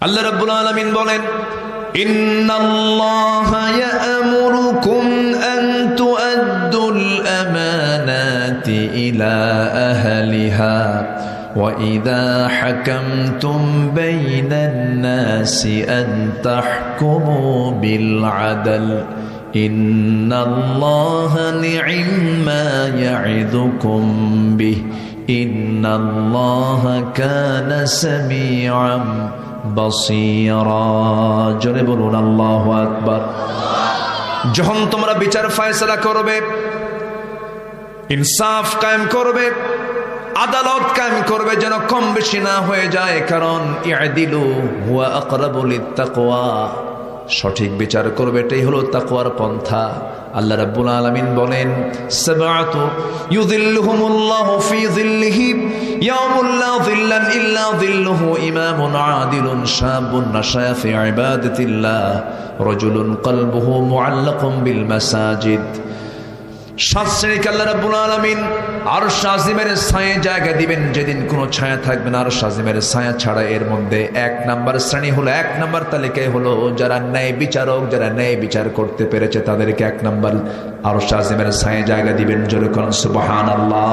আল্লাহ রাব্বুল আলামিন বলেন, ইন্নাল্লাহা ইয়া'মুরুকুম আন তু'আদ্দুল আমানাতি ইলা আহলিহা ওয়া ইযা হাকামতুম বাইনান নাসি আন তাহকুমু বিল আদল ইন্নাল্লাহা নি'ম্মা ইয়া'iদুকুম বিহি ইন্নাল্লাহা কানা সামিআন বাসীরা। জোরে বলুন আল্লাহু আকবার। যখন তোমরা বিচার ফয়সালা করবে, ইনসাফ কায়েম করবে, আদালত কায়েম করবে, যেন কম বেশি না হয়ে যায়, কারণ ইআদিলু হুয়া আকরাবু লিত্তাকওয়া, সঠিক বিচার করবে, এটাই হলো তাকওয়ার পন্থা। আল্লাহ রাব্বুল আলামিন বলেন, সাবআতু ইউযিল্লুহুমুল্লাহু ফি যিল্লিহি ইয়াউমুল লা যিল্লা ইল্লা যিল্লুহু ইমামুন আদিলুন শাবুন নাশায়া ফি ইবাদাতিল্লাহ রাজুলুন কলবুহু মুআল্লাকুম বিল মাসাজিদ। 7 শ্রেণীকে আল্লাহ রাব্বুল আলামিন আরশ আজিমের ছায়ায় জায়গা দিবেন, যেদিন কোনো ছায়া থাকবে না আরশ আজিমের ছায়া ছাড়া। এর মধ্যে 1 নাম্বার শ্রেণী হলো, 1 নাম্বার তালিকায় হলো যারা ন্যায় বিচারক, যারা ন্যায় বিচার করতে পেরেছে তাদেরকে 1 নাম্বার আরশ আজিমের ছায়ায় জায়গা দিবেন। জোরে করুন সুবহানাল্লাহ।